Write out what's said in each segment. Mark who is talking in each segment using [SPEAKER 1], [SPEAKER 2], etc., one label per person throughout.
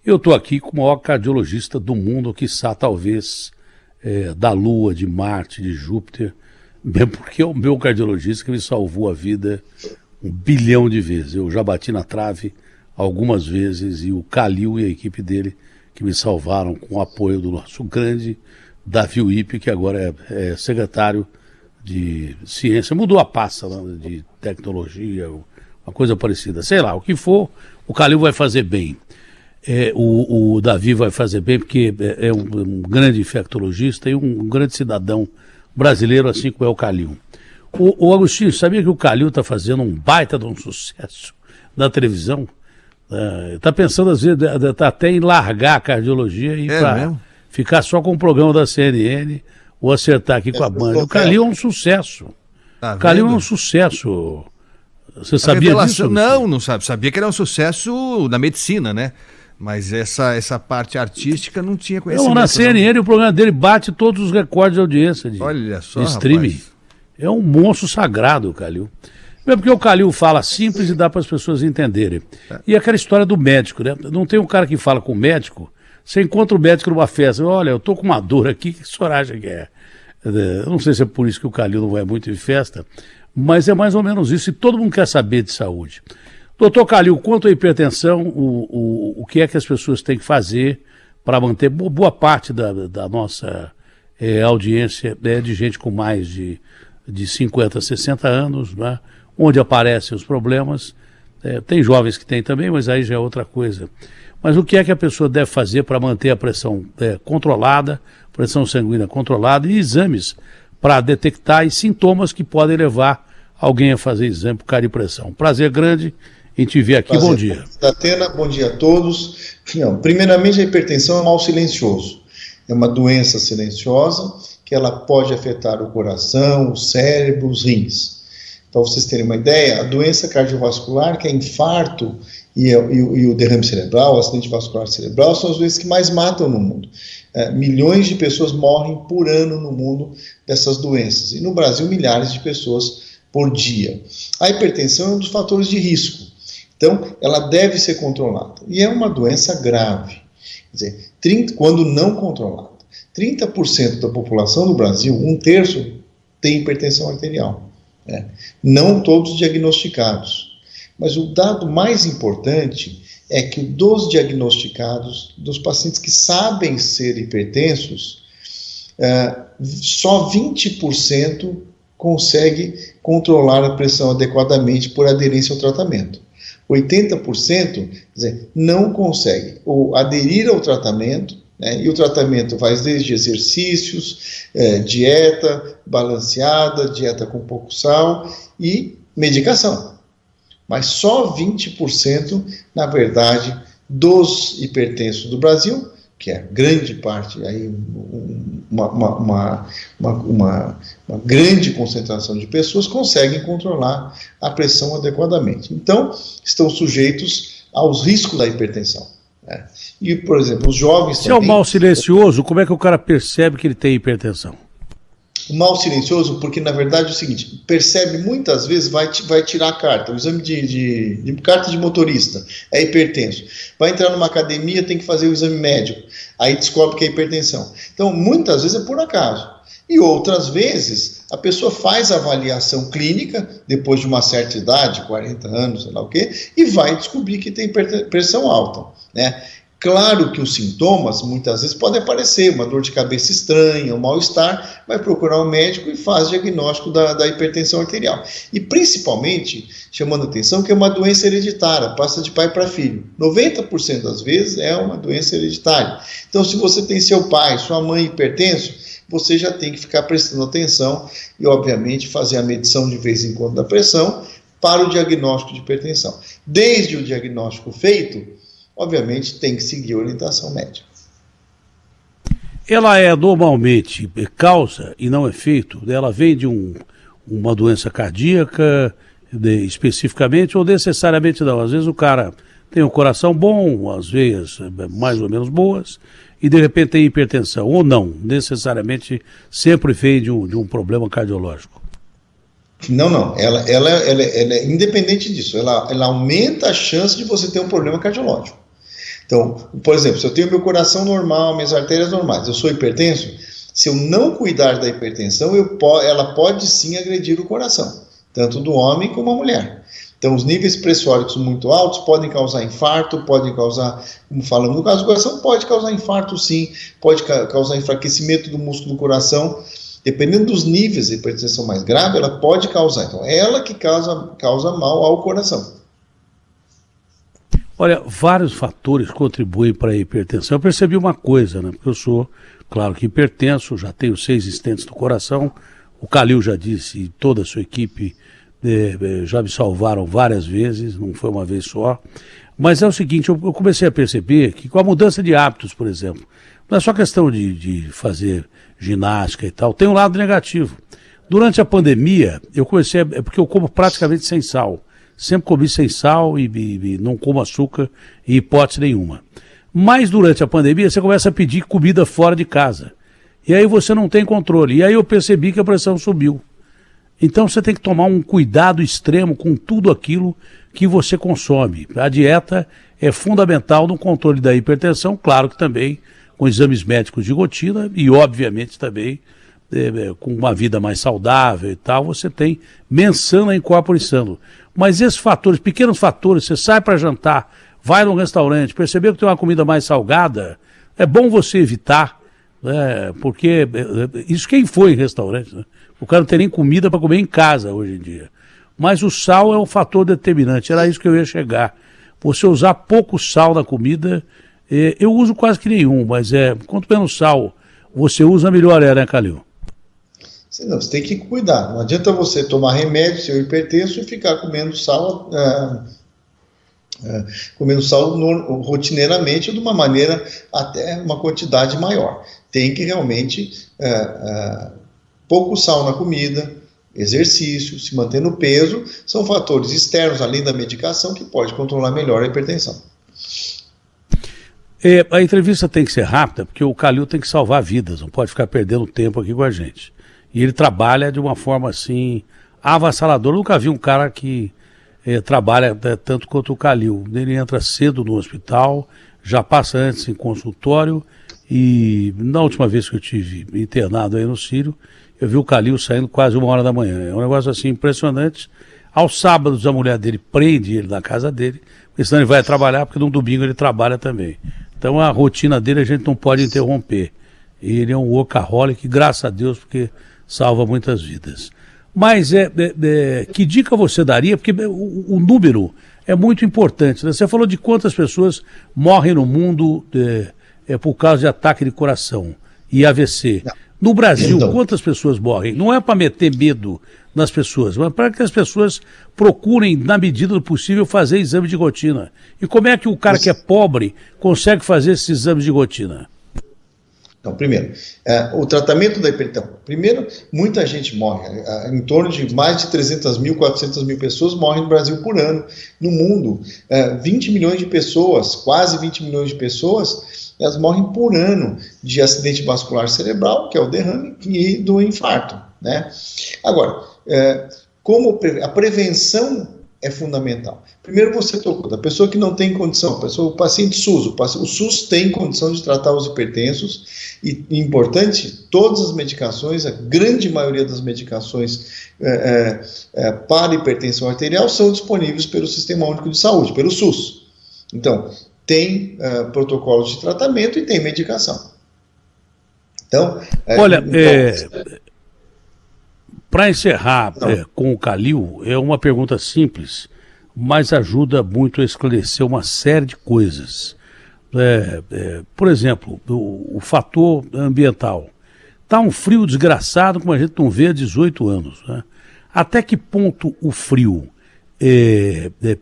[SPEAKER 1] Eu estou aqui com o maior cardiologista do mundo, quiçá talvez da Lua, de Marte, de Júpiter, mesmo porque é o meu cardiologista que me salvou a vida 1 bilhão de vezes. Eu já bati na trave algumas vezes e o Calil e a equipe dele que me salvaram com o apoio do nosso grande Davi Uip, que agora é secretário de ciência, mudou a pasta de tecnologia, uma coisa parecida, sei lá, o que for, o Calil vai fazer bem. O Davi vai fazer bem porque é um grande infectologista e um grande cidadão brasileiro, assim como é o Calil. O Agostinho, sabia que o Calil está fazendo um baita de um sucesso na televisão? Está pensando, às vezes, até em largar a cardiologia e ficar só com o programa da CNN ou acertar aqui com a Band. O Calil é um sucesso.
[SPEAKER 2] Tá,
[SPEAKER 1] o Calil é um sucesso. Você sabia disso?
[SPEAKER 2] Não sabia. Sabia que era um sucesso na medicina, né? Mas essa parte artística não tinha conhecimento.
[SPEAKER 1] Não, na CNN o programa dele bate todos os recordes de audiência de streaming. Rapaz. É um monstro sagrado o Calil. Mesmo porque o Calil fala simples e dá para as pessoas entenderem. E aquela história do médico, né? Não tem um cara que fala com o médico, você encontra o médico numa festa, olha, eu tô com uma dor aqui, o que o senhor acha que é? Eu não sei se é por isso que o Calil não vai muito em festa, mas é mais ou menos isso, e todo mundo quer saber de saúde. Doutor Calil, quanto à hipertensão, o que é que as pessoas têm que fazer para manter boa parte da nossa audiência de gente com mais de 50, 60 anos, né, onde aparecem os problemas. Tem jovens que têm também, mas aí já é outra coisa. Mas o que é que a pessoa deve fazer para manter a pressão controlada, pressão sanguínea controlada e exames para detectar sintomas que podem levar alguém a fazer exame por causa de pressão? Prazer grande em te ver aqui. Bom dia.
[SPEAKER 3] Atena, bom dia a todos. Não, primeiramente, a hipertensão é um mal silencioso. É uma doença silenciosa que ela pode afetar o coração, o cérebro, os rins. Para vocês terem uma ideia, a doença cardiovascular, que é infarto e o derrame cerebral, o acidente vascular cerebral, são as doenças que mais matam no mundo. Milhões de pessoas morrem por ano no mundo dessas doenças. E no Brasil, milhares de pessoas por dia. A hipertensão é um dos fatores de risco. Então, ela deve ser controlada. E é uma doença grave. Quer dizer, quando não controlada. 30% da população do Brasil, 1/3, tem hipertensão arterial. Não todos diagnosticados. Mas o dado mais importante é que dos diagnosticados, dos pacientes que sabem ser hipertensos, só 20% consegue controlar a pressão adequadamente por aderência ao tratamento. 80%, quer dizer, não consegue ou aderir ao tratamento, e o tratamento vai desde exercícios, dieta balanceada, dieta com pouco sal e medicação. Mas só 20%, na verdade, dos hipertensos do Brasil, que é grande parte, aí uma grande concentração de pessoas, conseguem controlar a pressão adequadamente. Então, estão sujeitos aos riscos da hipertensão. E, por exemplo, os jovens...
[SPEAKER 1] Se é um mal silencioso, como é que o cara percebe que ele tem hipertensão?
[SPEAKER 3] O mal silencioso, porque na verdade é o seguinte, percebe muitas vezes, vai tirar a carta, o exame de carta de motorista, é hipertenso. Vai entrar numa academia, tem que fazer o exame médico, aí descobre que é hipertensão. Então, muitas vezes é por acaso. E outras vezes, a pessoa faz a avaliação clínica, depois de uma certa idade, 40 anos, sei lá o quê, e vai descobrir que tem pressão alta, né? Claro que os sintomas, muitas vezes, podem aparecer, uma dor de cabeça estranha, um mal-estar, vai procurar um médico e faz diagnóstico da hipertensão arterial. E, principalmente, chamando a atenção que é uma doença hereditária, passa de pai para filho. 90% das vezes é uma doença hereditária. Então, se você tem seu pai, sua mãe hipertenso, você já tem que ficar prestando atenção e, obviamente, fazer a medição de vez em quando da pressão para o diagnóstico de hipertensão. Desde o diagnóstico feito, obviamente, tem que seguir a orientação médica.
[SPEAKER 1] Ela é normalmente causa e não efeito? Ela vem de uma doença cardíaca especificamente ou necessariamente não? Às vezes o cara tem um coração bom, as veias mais ou menos boas e de repente tem hipertensão ou não? Necessariamente sempre vem de um problema cardiológico?
[SPEAKER 3] Não. Ela é independente disso. Ela aumenta a chance de você ter um problema cardiológico. Então, por exemplo, se eu tenho meu coração normal, minhas artérias normais, eu sou hipertenso, se eu não cuidar da hipertensão, ela pode sim agredir o coração, tanto do homem como da mulher. Então, os níveis pressóricos muito altos podem causar infarto, podem causar, como falamos no caso do coração, pode causar infarto sim, pode causar enfraquecimento do músculo do coração. Dependendo dos níveis de hipertensão mais grave, ela pode causar. Então, é ela que causa mal ao coração.
[SPEAKER 1] Olha, vários fatores contribuem para a hipertensão. Eu percebi uma coisa, né? Porque eu sou, claro que hipertenso, já tenho 6 stents no coração. O Calil já disse, e toda a sua equipe já me salvaram várias vezes, não foi uma vez só. Mas é o seguinte, eu comecei a perceber que com a mudança de hábitos, por exemplo, não é só questão de fazer ginástica e tal, tem um lado negativo. Durante a pandemia, eu comecei, porque eu como praticamente sem sal. Sempre comi sem sal e não como açúcar em hipótese nenhuma. Mas durante a pandemia você começa a pedir comida fora de casa. E aí você não tem controle. E aí eu percebi que a pressão subiu. Então você tem que tomar um cuidado extremo com tudo aquilo que você consome. A dieta é fundamental no controle da hipertensão, claro que também com exames médicos de rotina e obviamente também com uma vida mais saudável e tal, você tem mensana in corpore sano. Mas esses fatores, pequenos fatores, você sai para jantar, vai num restaurante, percebeu que tem uma comida mais salgada, é bom você evitar, porque isso quem foi em restaurante, né? O cara não tem nem comida para comer em casa hoje em dia. Mas o sal é um fator determinante, era isso que eu ia chegar. Você usar pouco sal na comida, eu uso quase que nenhum, mas quanto menos sal você usa, melhor né, Calil?
[SPEAKER 3] Não, você tem que cuidar. Não adianta você tomar remédio, ser hipertenso, e ficar comendo sal, rotineiramente de uma maneira até uma quantidade maior. Tem que realmente pouco sal na comida, exercício, se manter no peso, são fatores externos, além da medicação, que pode controlar melhor a hipertensão.
[SPEAKER 1] A entrevista tem que ser rápida, porque o Calil tem que salvar vidas, não pode ficar perdendo tempo aqui com a gente. E ele trabalha de uma forma assim avassaladora. Eu nunca vi um cara que trabalha tanto quanto o Calil. Ele entra cedo no hospital, já passa antes em consultório, e na última vez que eu tive internado aí no Sírio, eu vi o Calil saindo quase 1h da manhã. É um negócio assim impressionante. Aos sábados a mulher dele prende ele na casa dele, porque senão ele vai trabalhar, porque no domingo ele trabalha também. Então a rotina dele a gente não pode interromper. Ele é um workaholic, graças a Deus, porque salva muitas vidas. Mas que dica você daria? Porque o número é muito importante, né? Você falou de quantas pessoas morrem no mundo por causa de ataque de coração e AVC. No Brasil, quantas pessoas morrem? Não é para meter medo nas pessoas, mas para que as pessoas procurem, na medida do possível, fazer exame de rotina. E como é que o cara que é pobre consegue fazer esses exames de rotina?
[SPEAKER 3] Então, primeiro, o tratamento da hipertensão. Primeiro, muita gente morre. Em torno de mais de 300 mil, 400 mil pessoas morrem no Brasil por ano. No mundo, 20 milhões de pessoas, quase 20 milhões de pessoas, elas morrem por ano de acidente vascular cerebral, que é o derrame, e do infarto, né? Agora, como a prevenção é fundamental. Primeiro você tocou, da pessoa que não tem condição, o paciente SUS, o SUS tem condição de tratar os hipertensos, e importante, todas as medicações, a grande maioria das medicações para hipertensão arterial são disponíveis pelo Sistema Único de Saúde, pelo SUS. Então, tem protocolos de tratamento e tem medicação. Então,
[SPEAKER 1] olha, para encerrar com o Calil, é uma pergunta simples, mas ajuda muito a esclarecer uma série de coisas. Por exemplo, o fator ambiental. Está um frio desgraçado, como a gente não vê há 18 anos. Né? Até que ponto o frio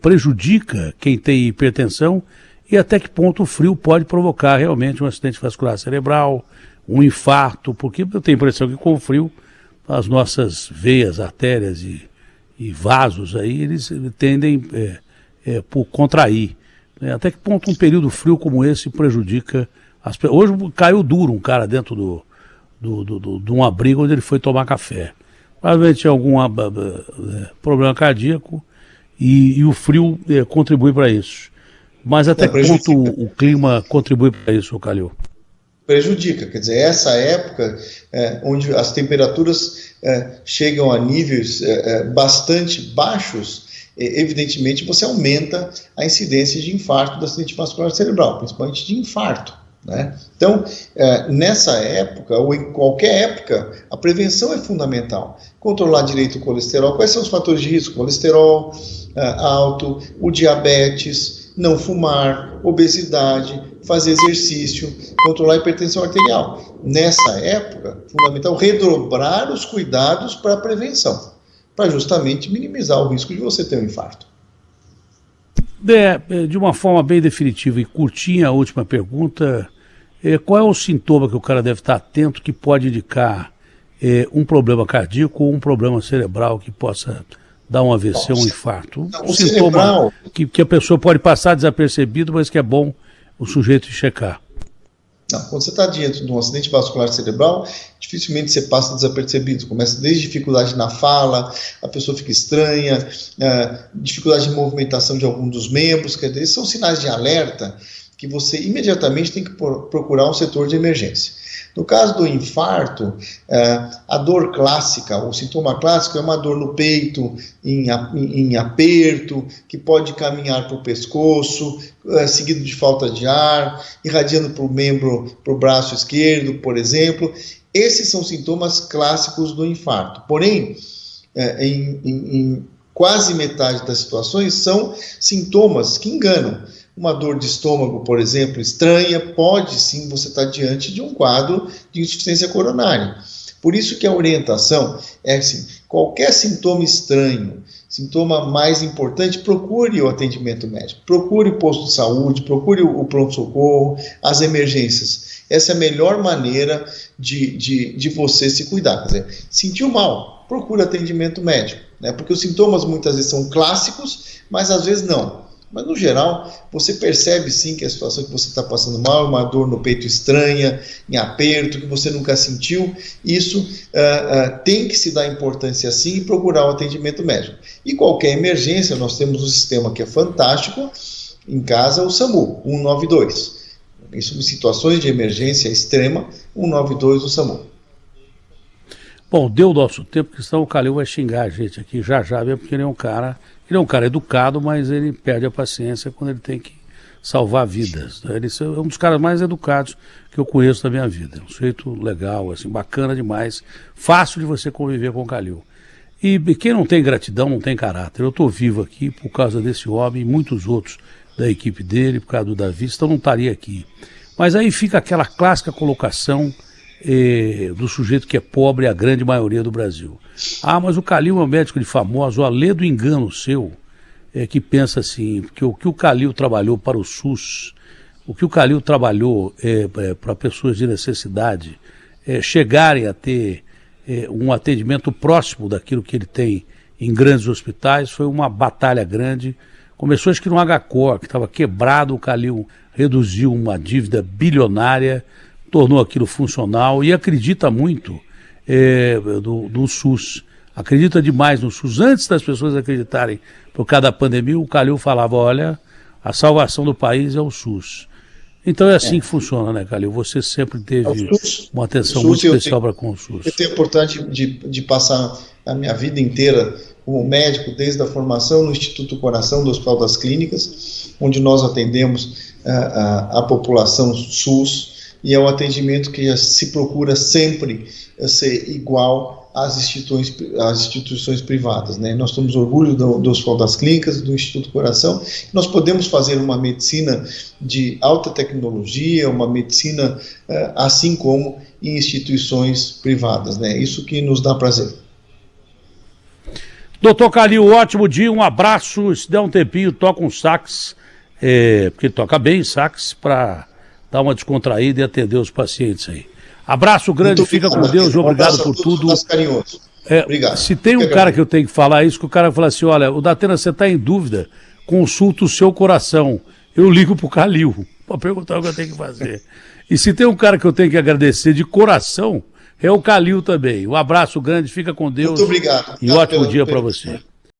[SPEAKER 1] prejudica quem tem hipertensão e até que ponto o frio pode provocar realmente um acidente vascular cerebral, um infarto, porque eu tenho a impressão que com o frio as nossas veias, artérias e vasos aí, eles tendem por contrair. Até que ponto um período frio como esse prejudica as pessoas? Hoje caiu duro um cara dentro de um abrigo onde ele foi tomar café. Provavelmente tinha algum problema cardíaco e o frio contribui para isso. Mas até que ponto o clima contribui para isso, Calil?
[SPEAKER 3] Prejudica, quer dizer, essa época onde as temperaturas chegam a níveis bastante baixos, evidentemente você aumenta a incidência de infarto do acidente vascular cerebral, principalmente de infarto, né? Então, nessa época, ou em qualquer época, a prevenção é fundamental. Controlar direito o colesterol. Quais são os fatores de risco? Colesterol alto, o diabetes, não fumar, obesidade, fazer exercício, controlar a hipertensão arterial. Nessa época, fundamental redobrar os cuidados para a prevenção, para justamente minimizar o risco de você ter um infarto.
[SPEAKER 1] De uma forma bem definitiva e curtinha, a última pergunta, qual é o sintoma que o cara deve estar atento que pode indicar um problema cardíaco ou um problema cerebral que possa dar um AVC, um infarto? Um sintoma que a pessoa pode passar desapercebido, mas que é bom o sujeito checar.
[SPEAKER 3] Não, quando você está diante de um acidente vascular cerebral, dificilmente você passa desapercebido. Começa desde dificuldade na fala, a pessoa fica estranha, dificuldade de movimentação de algum dos membros. Quer dizer, esses são sinais de alerta que você imediatamente tem que procurar um setor de emergência. No caso do infarto, a dor clássica, o sintoma clássico é uma dor no peito, em aperto, que pode caminhar para o pescoço, seguido de falta de ar, irradiando para o membro, para o braço esquerdo, por exemplo. Esses são sintomas clássicos do infarto. Porém, em quase metade das situações, são sintomas que enganam. Uma dor de estômago, por exemplo, estranha, pode sim você estar diante de um quadro de insuficiência coronária. Por isso que a orientação é assim, qualquer sintoma estranho, sintoma mais importante, procure o atendimento médico, procure o posto de saúde, procure o pronto-socorro, as emergências. Essa é a melhor maneira de você se cuidar. Quer dizer, sentiu mal, procure atendimento médico, né? Porque os sintomas muitas vezes são clássicos, mas às vezes não. Mas, no geral, você percebe sim que a situação que você está passando mal é uma dor no peito estranha, em aperto, que você nunca sentiu. Isso tem que se dar importância sim e procurar o atendimento médico. E qualquer emergência, nós temos um sistema que é fantástico, em casa, o SAMU, 192. Isso em situações de emergência extrema, 192 do SAMU.
[SPEAKER 1] Bom, deu o nosso tempo, porque senão o Calil vai xingar a gente aqui já, mesmo porque ele é um cara educado, mas ele perde a paciência quando ele tem que salvar vidas. Ele é um dos caras mais educados que eu conheço da minha vida. É um sujeito legal, assim, bacana demais, fácil de você conviver com o Calil. E quem não tem gratidão não tem caráter. Eu estou vivo aqui por causa desse homem e muitos outros da equipe dele, por causa do Davi, então não estaria aqui. Mas aí fica aquela clássica colocação do sujeito que é pobre, a grande maioria do Brasil. Mas o Calil é um médico de famoso, lê do engano seu, que pensa assim, que o que o Calil trabalhou para o SUS, o que o Calil trabalhou para pessoas de necessidade chegarem a ter um atendimento próximo daquilo que ele tem em grandes hospitais, foi uma batalha grande. Começou acho que no HCOR, que estava quebrado, o Calil reduziu uma dívida bilionária, tornou aquilo funcional e acredita muito do SUS. Acredita demais no SUS. Antes das pessoas acreditarem por causa da pandemia, o Calil falava, olha, a salvação do país é o SUS. Então é assim que funciona, né, Calil? Você sempre teve uma atenção muito especial para com o SUS.
[SPEAKER 3] Eu tenho a oportunidade de passar a minha vida inteira como médico, desde a formação no Instituto Coração do Hospital das Clínicas, onde nós atendemos a população SUS, e é um atendimento que se procura sempre ser igual às instituições privadas, né? Nós temos orgulho do Hospital das Clínicas, do Instituto Coração. Nós podemos fazer uma medicina de alta tecnologia, uma medicina assim como em instituições privadas, né? Isso que nos dá prazer.
[SPEAKER 1] Doutor Calil, ótimo dia, um abraço. Se der um tempinho, toca um sax, porque ele toca bem sax, para dar uma descontraída e atender os pacientes aí. Abraço grande, fica com Deus, obrigado por tudo.
[SPEAKER 3] Obrigado.
[SPEAKER 1] Se tem um cara que eu tenho que falar isso, que o cara fala assim, olha, o Datena, você está em dúvida, consulta o seu coração. Eu ligo pro Calil para perguntar o que eu tenho que fazer. E se tem um cara que eu tenho que agradecer de coração, é o Calil também. Um abraço grande, fica com Deus.
[SPEAKER 3] Muito obrigado.
[SPEAKER 1] E ótimo dia para você.